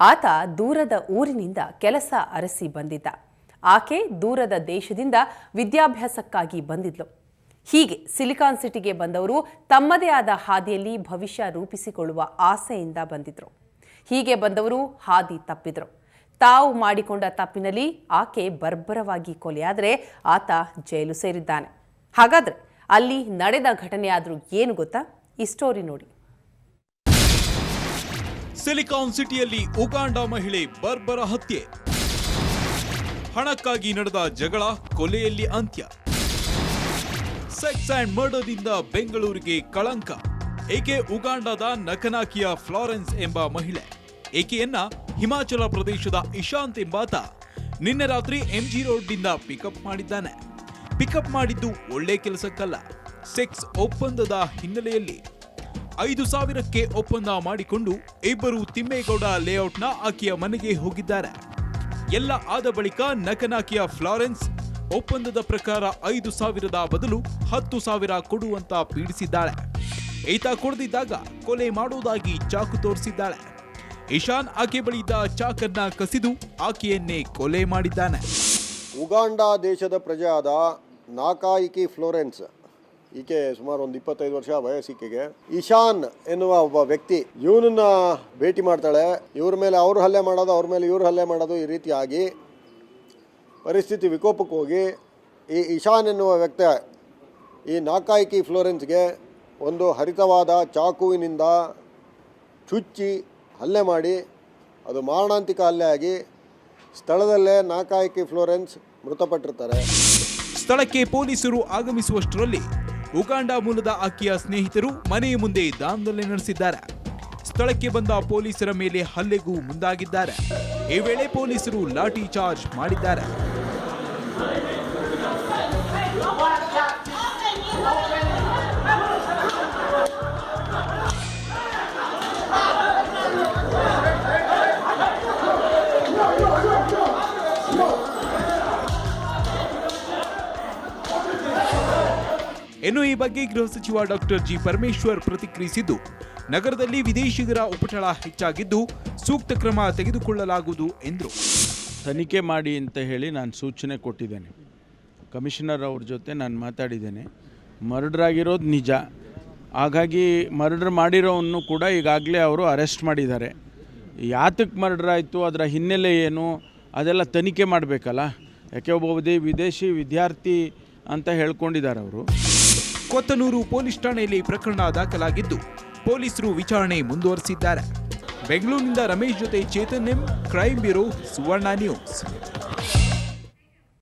ಆತ ದೂರದ ಊರಿನಿಂದ ಕೆಲಸ ಅರಸಿ ಬಂದಿದ್ದ. ಆಕೆ ದೂರದ ದೇಶದಿಂದ ವಿದ್ಯಾಭ್ಯಾಸಕ್ಕಾಗಿ ಬಂದಿದ್ಲು. ಹೀಗೆ ಸಿಲಿಕಾನ್ ಸಿಟಿಗೆ ಬಂದವರು ತಮ್ಮದೇ ಆದ ಹಾದಿಯಲ್ಲಿ ಭವಿಷ್ಯ ರೂಪಿಸಿಕೊಳ್ಳುವ ಆಸೆಯಿಂದ ಬಂದಿದ್ರು. ಹೀಗೆ ಬಂದವರು ಹಾದಿ ತಪ್ಪಿದ್ರು. ತಾವು ಮಾಡಿಕೊಂಡ ತಪ್ಪಿನಲ್ಲಿ ಆಕೆ ಬರ್ಬರವಾಗಿ ಕೊಲೆಯಾದರೆ ಆತ ಜೈಲು ಸೇರಿದ್ದಾನೆ. ಹಾಗಾದ್ರೆ ಅಲ್ಲಿ ನಡೆದ ಘಟನೆಯಾದ್ರೂ ಏನು ಗೊತ್ತಾ? ಈ ಸ್ಟೋರಿ ನೋಡಿ. ಸಿಲಿಕಾನ್ ಸಿಟಿಯಲ್ಲಿ ಉಗಾಂಡ ಮಹಿಳೆ ಬರ್ಬರ ಹತ್ಯೆ. ಹಣಕ್ಕಾಗಿ ನಡೆದ ಜಗಳ, ಕೊಲೆಯಲ್ಲಿ ಅಂತ್ಯ. ಸೆಕ್ಸ್ ಅಂಡ್ ಮರ್ಡರ್ನಿಂದ ಬೆಂಗಳೂರಿಗೆ ಕಳಂಕ. ಏಕೆ ಉಗಾಂಡದ ನಕನಾಕಿಯ ಫ್ಲಾರೆನ್ಸ್ ಎಂಬ ಮಹಿಳೆ. ಏಕೆಯನ್ನ ಹಿಮಾಚಲ ಪ್ರದೇಶದ ಇಶಾಂತ್ ಎಂಬಾತ ನಿನ್ನೆ ರಾತ್ರಿ ಎಂಜಿ ರೋಡ್ನಿಂದ ಪಿಕಪ್ ಮಾಡಿದ್ದಾನೆ. ಪಿಕಪ್ ಮಾಡಿದ್ದು ಒಳ್ಳೆ ಕೆಲಸಕ್ಕಲ್ಲ, ಸೆಕ್ಸ್ ಒಪ್ಪಂದದ ಹಿನ್ನೆಲೆಯಲ್ಲಿ. 5,000ಕ್ಕೆ ಒಪ್ಪಂದ ಮಾಡಿಕೊಂಡು ಇಬ್ಬರು ತಿಮ್ಮೇಗೌಡ ಲೇಔಟ್ನ ಆಕೆಯ ಮನೆಗೆ ಹೋಗಿದ್ದಾರೆ. ಎಲ್ಲ ಆದ ಬಳಿಕ ನಕನಾಕಿಯ ಫ್ಲಾರೆನ್ಸ್ ಒಪ್ಪಂದದ ಪ್ರಕಾರ 5,000ದ ಬದಲು 10,000 ಕೊಡುವಂತ ಪೀಡಿಸಿದ್ದಾಳೆ. ಈತ ಕೊಡದಿದ್ದಾಗ ಕೊಲೆ ಮಾಡುವುದಾಗಿ ಚಾಕು ತೋರಿಸಿದ್ದಾಳೆ. ಇಶಾನ್ ಆಕೆ ಬಳಿಯಿದ್ದ ಚಾಕನ್ನ ಕಸಿದು ಆಕೆಯನ್ನೇ ಕೊಲೆ ಮಾಡಿದ್ದಾನೆ. ಉಗಾಂಡ ದೇಶದ ಪ್ರಜೆಯಾದ ನಾಕಾಯಿಕಿ ಫ್ಲೋರೆನ್ಸ್, ಈಕೆ ಸುಮಾರು ಒಂದು 25 ವರ್ಷ ವಯಸ್ಸಿಕೆಗೆ. ಇಶಾನ್ ಎನ್ನುವ ಒಬ್ಬ ವ್ಯಕ್ತಿ ಇವನನ್ನ ಭೇಟಿ ಮಾಡ್ತಾಳೆ. ಇವ್ರ ಮೇಲೆ ಅವ್ರು ಹಲ್ಲೆ ಮಾಡೋದು, ಅವ್ರ ಮೇಲೆ ಇವ್ರು ಹಲ್ಲೆ ಮಾಡೋದು, ಈ ರೀತಿಯಾಗಿ ಪರಿಸ್ಥಿತಿ ವಿಕೋಪಕ್ಕೆ ಹೋಗಿ ಈ ಇಶಾನ್ ಎನ್ನುವ ವ್ಯಕ್ತಿ ಈ ನಾಕಾಯಿಕಿ ಫ್ಲೋರೆನ್ಸ್ಗೆ ಒಂದು ಹರಿತವಾದ ಚಾಕುವಿನಿಂದ ಚುಚ್ಚಿ ಹಲ್ಲೆ ಮಾಡಿ ಅದು ಮಾರಣಾಂತಿಕ ಹಲ್ಲೆ ಆಗಿ ಸ್ಥಳದಲ್ಲೇ ನಾಕಾಯಿಕಿ ಫ್ಲೋರೆನ್ಸ್ ಮೃತಪಟ್ಟಿರ್ತಾರೆ. ಸ್ಥಳಕ್ಕೆ ಪೊಲೀಸರು ಆಗಮಿಸುವಷ್ಟರಲ್ಲಿ ಉಗಾಂಡ ಮೂಲದ ಆಕೆಯ ಸ್ನೇಹಿತರು ಮನೆಯ ಮುಂದೆ ದಾಂಧಲೆ ನಡೆಸಿದ್ದಾರೆ. ಸ್ಥಳಕ್ಕೆ ಬಂದ ಪೊಲೀಸರ ಮೇಲೆ ಹಲ್ಲೆಗೂ ಮುಂದಾಗಿದ್ದಾರೆ. ಈ ವೇಳೆ ಪೊಲೀಸರು ಲಾಠಿ ಚಾರ್ಜ್ ಮಾಡಿದ್ದಾರೆ. ಇನ್ನು ಈ ಬಗ್ಗೆ ಗೃಹ ಸಚಿವ ಡಾಕ್ಟರ್ ಜಿ ಪರಮೇಶ್ವರ್ ಪ್ರತಿಕ್ರಿಯಿಸಿದ್ದು, ನಗರದಲ್ಲಿ ವಿದೇಶಿಗರ ಉಪಟಳ ಹೆಚ್ಚಾಗಿದ್ದು ಸೂಕ್ತ ಕ್ರಮ ತೆಗೆದುಕೊಳ್ಳಲಾಗುವುದು ಎಂದರು. ತನಿಖೆ ಮಾಡಿ ಅಂತ ಹೇಳಿ ನಾನು ಸೂಚನೆ ಕೊಟ್ಟಿದ್ದೇನೆ. ಕಮಿಷನರ್ ಅವ್ರ ಜೊತೆ ನಾನು ಮಾತಾಡಿದ್ದೇನೆ. ಮರ್ಡರ್ ಆಗಿರೋದು ನಿಜ. ಹಾಗಾಗಿ ಮರ್ಡರ್ ಮಾಡಿರೋವನ್ನು ಕೂಡ ಈಗಾಗಲೇ ಅವರು ಅರೆಸ್ಟ್ ಮಾಡಿದ್ದಾರೆ. ಯಾತಕ್ಕೆ ಮರ್ಡರ್ ಆಯಿತು, ಅದರ ಹಿನ್ನೆಲೆ ಏನು, ಅದೆಲ್ಲ ತನಿಖೆ ಮಾಡಬೇಕಲ್ಲ. ಯಾಕೆ ಒಬ್ಬ ವಿದೇಶಿ ವಿದ್ಯಾರ್ಥಿ ಅಂತ ಹೇಳ್ಕೊಂಡಿದ್ದಾರೆ ಅವರು. ಕೊತ್ತನೂರು ಪೊಲೀಸ್ ಠಾಣೆಯಲ್ಲಿ ಪ್ರಕರಣ ದಾಖಲಾಗಿದ್ದು ಪೊಲೀಸರು ವಿಚಾರಣೆ ಮುಂದುವರೆಸಿದ್ದಾರೆ. ಬೆಂಗಳೂರಿನಿಂದ ರಮೇಶ್ ಜೊತೆ ಚೇತನ್ ಎಂ, ಕ್ರೈಮ್ ಬ್ಯೂರೋ, ಸುವರ್ಣ ನ್ಯೂಸ್.